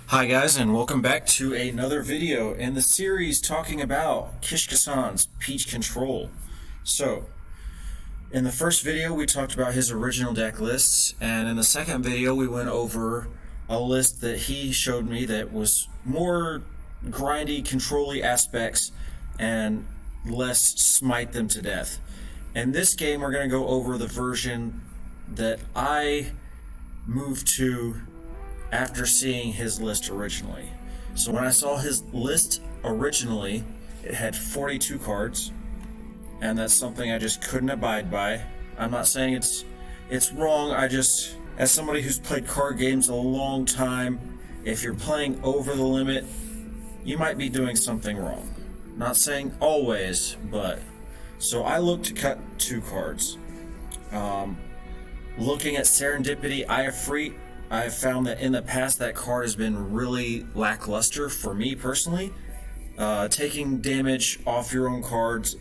Hi guys, and welcome back to another video in the series talking about Kishkasan's Peach Control. So, in the first video we talked about his original deck lists, and in the second video we went over a list that he showed me that was more grindy, control-y aspects and less smite them to death. In this game we're going to go over the version that I moved to after seeing his list originally. So when I saw his list originally, it had 42 cards, and that's something I just couldn't abide by. I'm not saying it's wrong, as somebody who's played card games a long time, if you're playing over the limit, you might be doing something wrong. Not saying always, but so I looked to cut 2 cards. Looking at Serendipity, I have found that in the past that card has been really lackluster for me personally. Taking damage off your own cards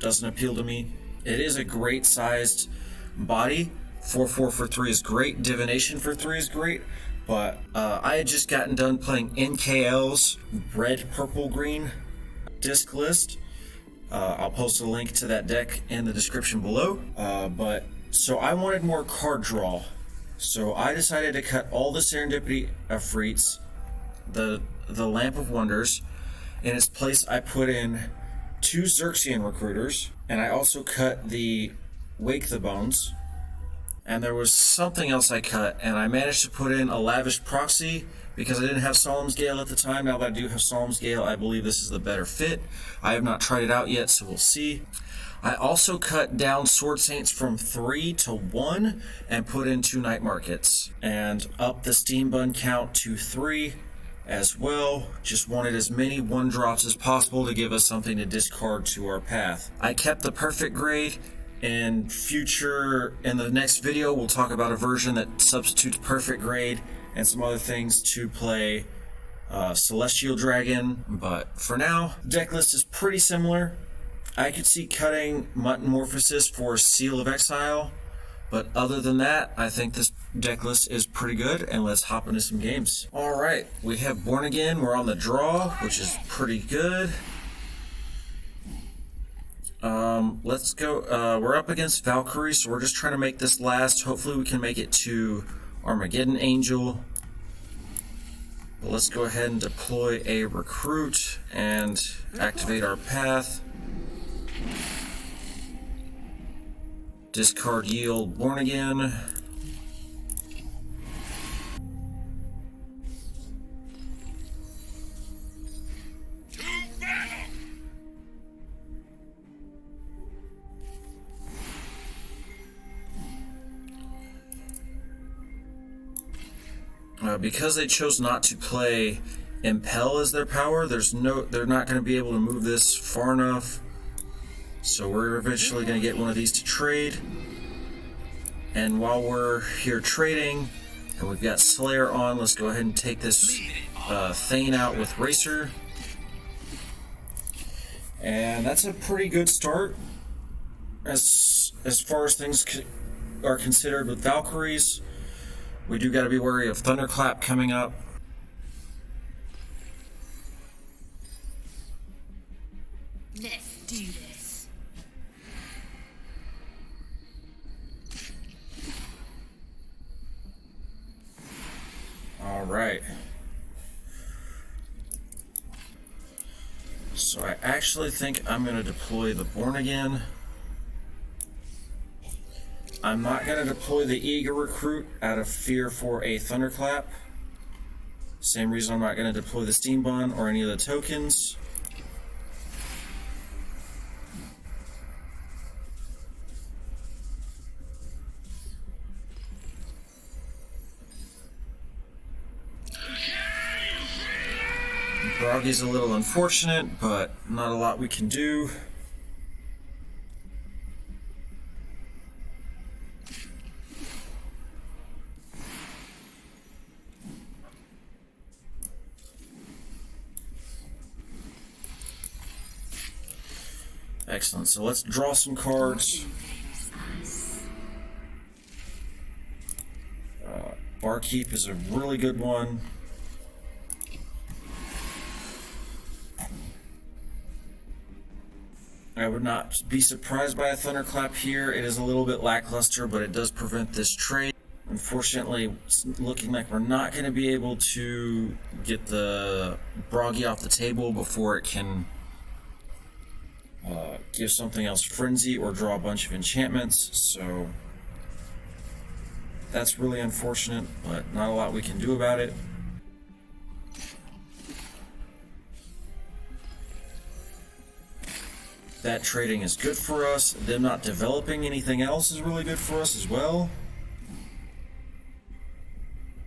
doesn't appeal to me. It is a great sized body. 4/4 for 3 is great. Divination for 3 is great. But I had just gotten done playing NKL's red, purple, green disc list. I'll post a link to that deck in the description below. So I wanted more card draw. So I decided to cut all the Serendipity Efreets, the Lamp of Wonders. In its place I put in 2 Xerxian Recruiters, and I also cut the Wake the Bones. And there was something else I cut, and I managed to put in a Lavish Proxy because I didn't have Solemn's Gale at the time. Now that I do have Solemn's Gale, I believe this is the better fit. I have not tried it out yet, so we'll see. I also cut down Sword Saints from 3 to 1 and put in 2 Night Markets, and up the Steam Bun count to 3 as well. Just wanted as many 1-drops as possible to give us something to discard to our path. I kept the Perfect Grade. In the next video we'll talk about a version that substitutes Perfect Grade and some other things to play Celestial Dragon, but for now, deck list is pretty similar. I could see cutting Metamorphosis for Seal of Exile, but other than that, I think this deck list is pretty good, and let's hop into some games. Alright, we have Born Again, we're on the draw, which is pretty good. Let's go, we're up against Valkyrie, so we're just trying to make this last. Hopefully we can make it to Armageddon Angel. But let's go ahead and deploy a Recruit and activate our path. Discard Yield Born Again. Because they chose not to play Impel as their power, they're not going to be able to move this far enough. So we're eventually going to get one of these to trade. And while we're here trading, and we've got Slayer on, let's go ahead and take this Thane out with Racer. And that's a pretty good start as far as things are considered with Valkyries. We do got to be wary of Thunderclap coming up. Let's do this. All right. So I actually think I'm going to deploy the Born Again. I'm not going to deploy the Eager Recruit out of fear for a Thunderclap. Same reason I'm not going to deploy the Steam Bun or any of the tokens. Groggy's a little unfortunate, but not a lot we can do. Excellent, so let's draw some cards. Barkeep is a really good one. I would not be surprised by a thunderclap here. It is a little bit lackluster, but it does prevent this trade. Unfortunately, it's looking like we're not going to be able to get the Broggy off the table before it can give something else Frenzy or draw a bunch of enchantments. So that's really unfortunate, but not a lot we can do about it. That trading is good for us. Them not developing anything else is really good for us as well.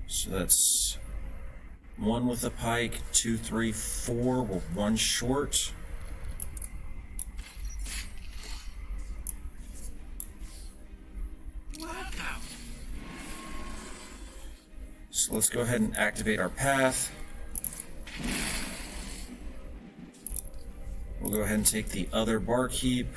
So that's 1 with a pike, 2, 3, 4. We're 1 short. So let's go ahead and activate our path. We'll go ahead and take the other barkeep.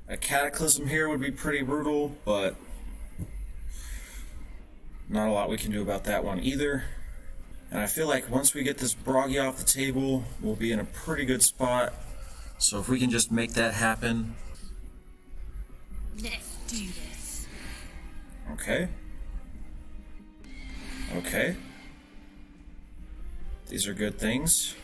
A cataclysm here would be pretty brutal, but not a lot we can do about that one either. And I feel like once we get this Broggy off the table, we'll be in a pretty good spot. So if we can just make that happen. Let's do this. Okay. Okay. These are good things.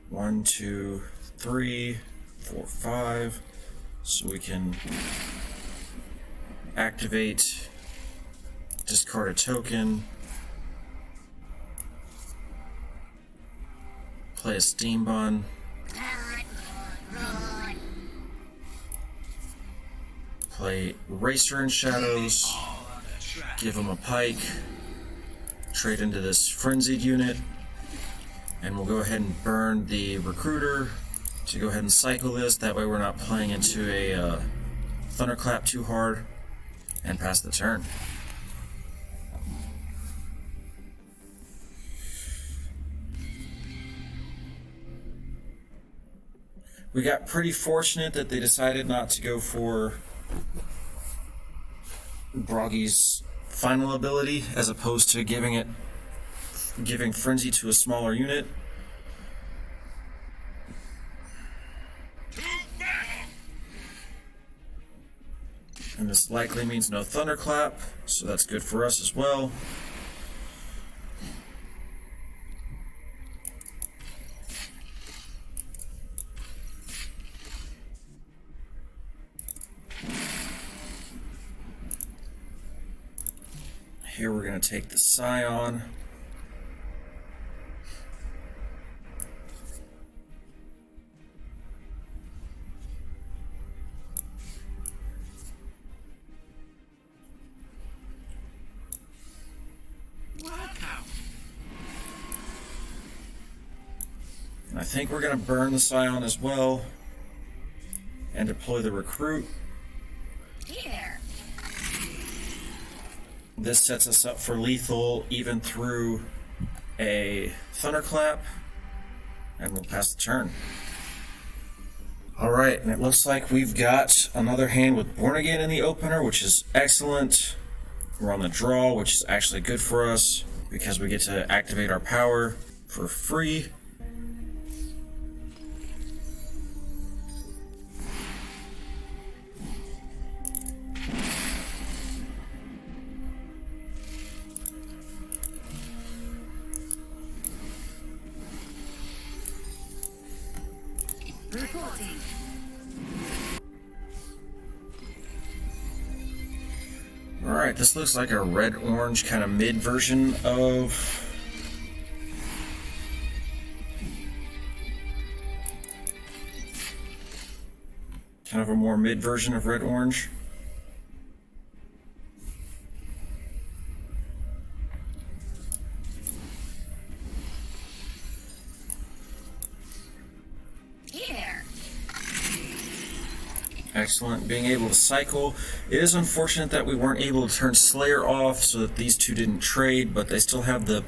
One, 2, 3, 4, 5. So we can activate, discard a token, play a steam bun, play Racer in Shadows, give him a pike, trade into this frenzied unit. And we'll go ahead and burn the recruiter to go ahead and cycle this. That way we're not playing into a thunderclap too hard, and pass the turn. We got pretty fortunate that they decided not to go for Broggy's final ability as opposed to giving Frenzy to a smaller unit. And this likely means no thunderclap, so that's good for us as well. Here we're going to take the Scion. And I think we're going to burn the Scion as well and deploy the recruit. Here. This sets us up for lethal even through a thunderclap, and we'll pass the turn. Alright, and it looks like we've got another hand with Born Again in the opener, which is excellent. We're on the draw, which is actually good for us because we get to activate our power for free. Reporting. Alright, this looks like a red-orange kind of mid version of a more mid version of red-orange. Excellent. Being able to cycle. It is unfortunate that we weren't able to turn Slayer off so that these two didn't trade, but they still have the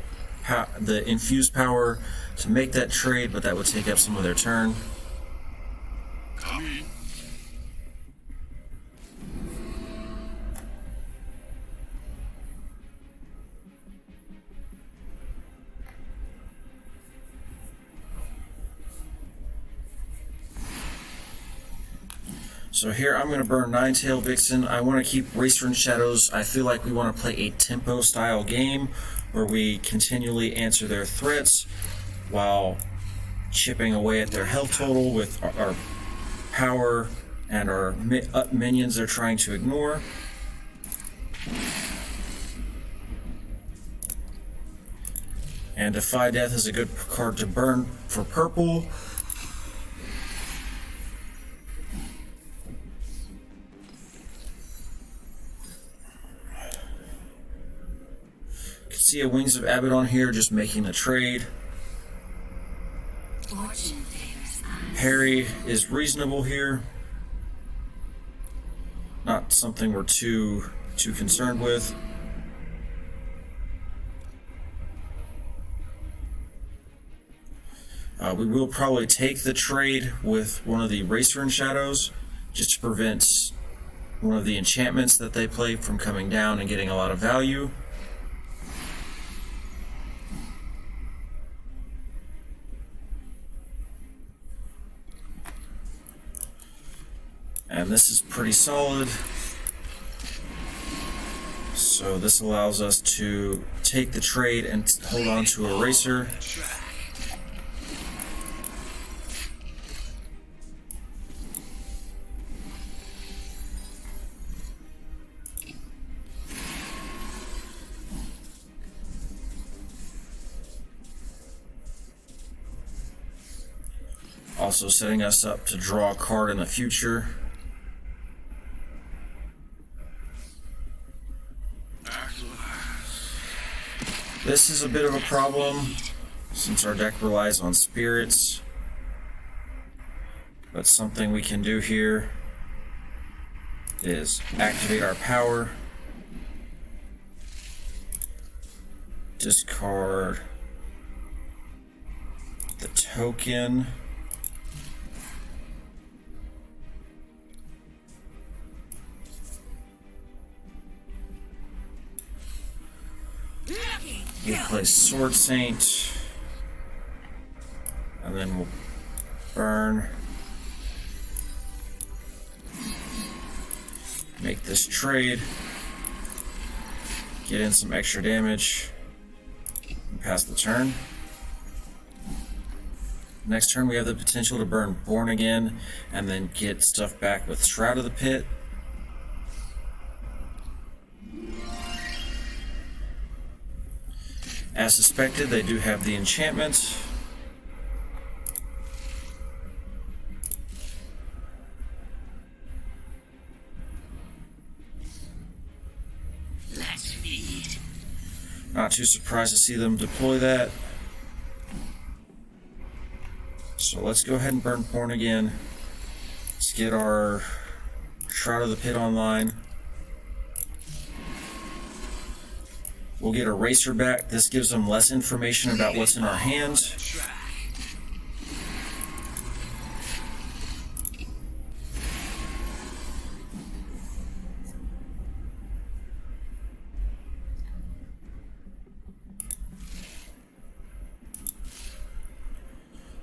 infused power to make that trade, but that would take up some of their turn. Coming. So here I'm going to burn Ninetail Vixen. I want to keep Racer and Shadows. I feel like we want to play a tempo style game where we continually answer their threats while chipping away at their health total with our power and our minions they're trying to ignore. And Defy Death is a good card to burn for purple. See a Wings of Abaddon here, just making the trade. Harry is reasonable here. Not something we're too concerned with. We will probably take the trade with one of the Racer and Shadows, just to prevent one of the enchantments that they play from coming down and getting a lot of value. And this is pretty solid. So this allows us to take the trade and hold on to a Racer. Also setting us up to draw a card in the future. This is a bit of a problem since our deck relies on spirits, but something we can do here is activate our power, discard the token, we'll play Sword Saint, and then we'll burn, make this trade, get in some extra damage, and pass the turn. Next turn we have the potential to burn Born Again, and then get stuff back with Shroud of the Pit. As suspected, they do have the enchantment. Let's feed. Not too surprised to see them deploy that. So let's go ahead and burn Born Again. Let's get our Shroud of the Pit online. We'll get a Racer back. This gives them less information about what's in our hands.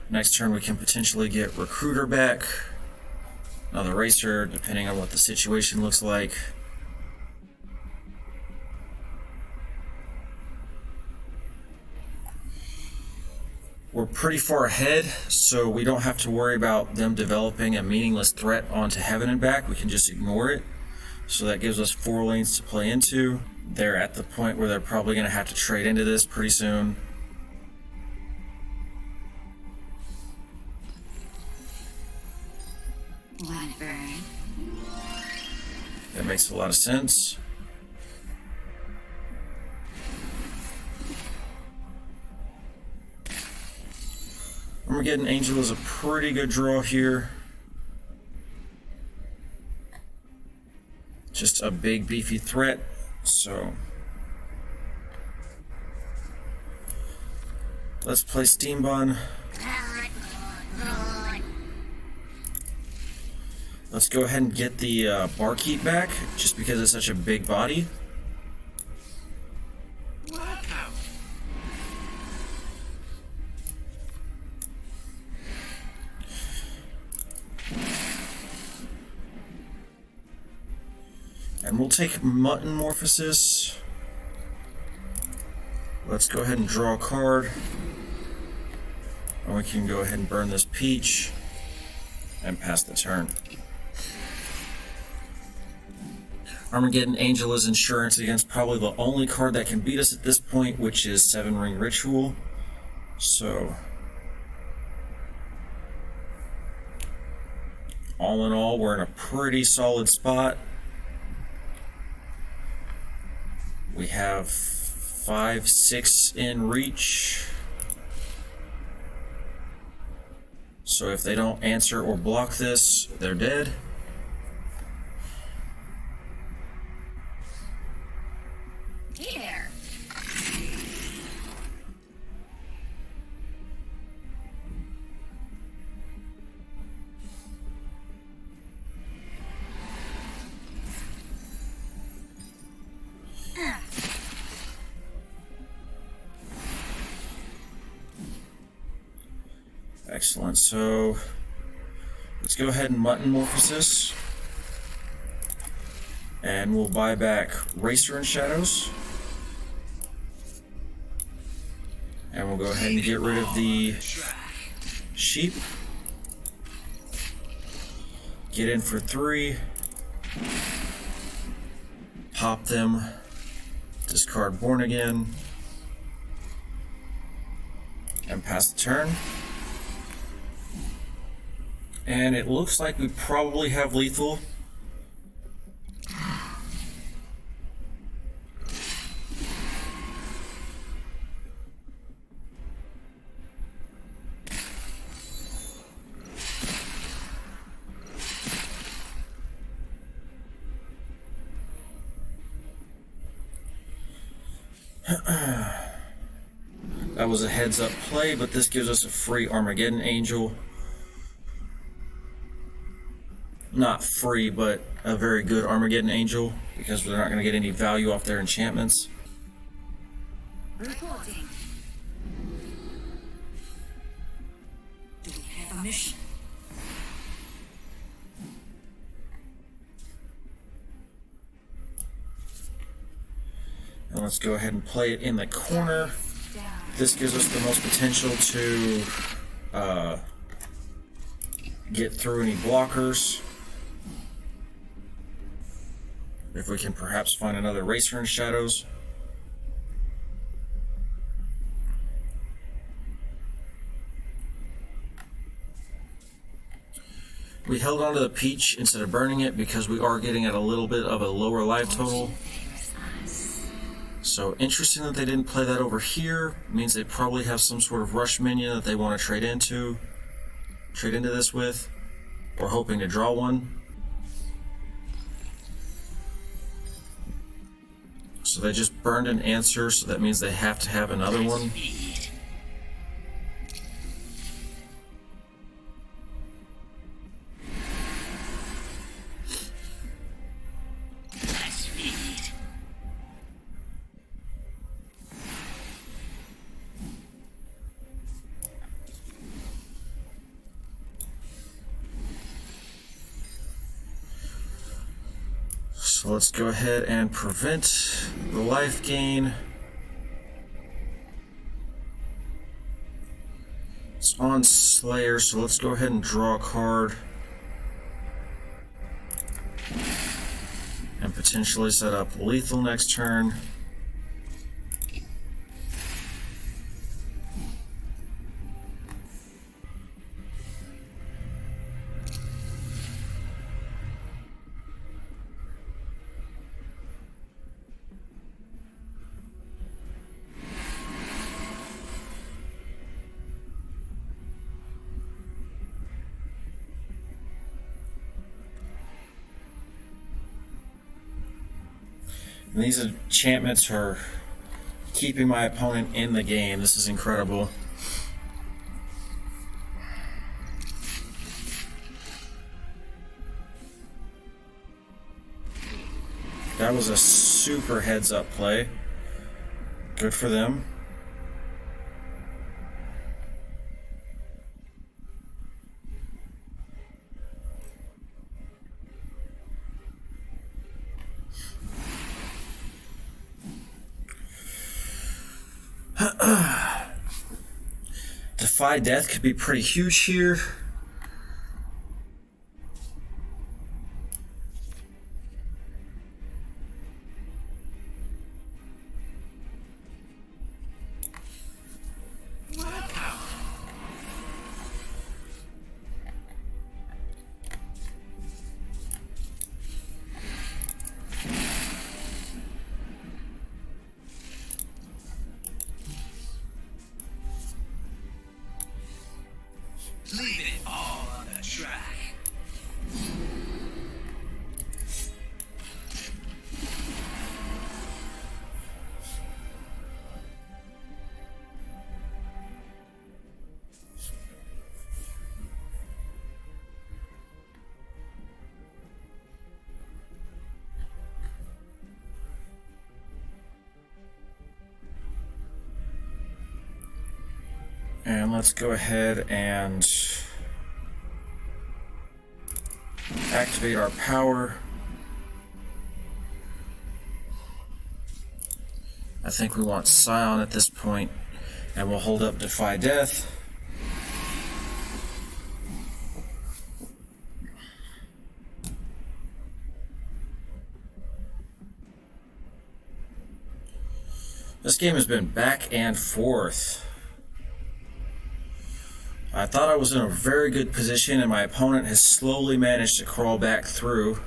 Next turn we can potentially get Recruiter back. Another Racer, depending on what the situation looks like. We're pretty far ahead, so we don't have to worry about them developing a meaningless threat onto Heaven and back. We can just ignore it. So that gives us 4 lanes to play into. They're at the point where they're probably going to have to trade into this pretty soon. One burn. That makes a lot of sense. Armageddon Angel is a pretty good draw here. just a big beefy threat. So let's play Steam Bun. Let's go ahead and get the barkeep back, just because it's such a big body. And we'll take Mutton Morphosis. Let's go ahead and draw a card. And we can go ahead and burn this peach and pass the turn. Armageddon Angel is insurance against probably the only card that can beat us at this point, which is 7-Ring Ritual. So, all in all, we're in a pretty solid spot. We have 5, 6 in reach. So if they don't answer or block this, they're dead. Here. Excellent. So let's go ahead and Mutton Morphosis. And we'll buy back Racer and Shadows. And we'll go ahead and get rid of the sheep. Get in for 3. Pop them. Discard Born Again. And pass the turn. And it looks like we probably have lethal. That was a heads-up play, but this gives us a free Armageddon Angel. Not free, but a very good Armageddon Angel, because they're not going to get any value off their enchantments. Reporting. Do we have a mission? And let's go ahead and play it in the corner. This gives us the most potential to get through any blockers. If we can perhaps find another Racer in Shadows. We held onto the peach instead of burning it because we are getting at a little bit of a lower life total. So interesting that they didn't play that over here. Means they probably have some sort of rush minion that they want to trade into this with, or hoping to draw one. So they just burned an answer, so that means they have to have another one. So let's go ahead and prevent the life gain. It's on Slayer, so let's go ahead and draw a card. And potentially set up lethal next turn. And these enchantments are keeping my opponent in the game. This is incredible. That was a super heads-up play. Good for them. Defy death could be pretty huge here. Leave it all on the track. And let's go ahead and activate our power. I think we want Scion at this point, and we'll hold up Defy Death. This game has been back and forth. I thought I was in a very good position, and my opponent has slowly managed to crawl back through.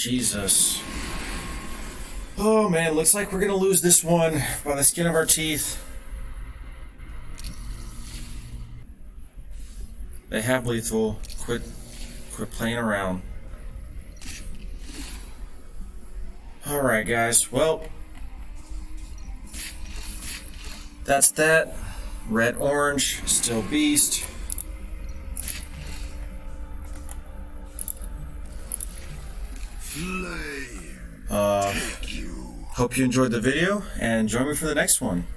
Jesus. Oh man, looks like we're gonna lose this one by the skin of our teeth. They have lethal. Quit playing around. Alright guys, well, that's that. Red orange, still beast. Hope you enjoyed the video, and join me for the next one.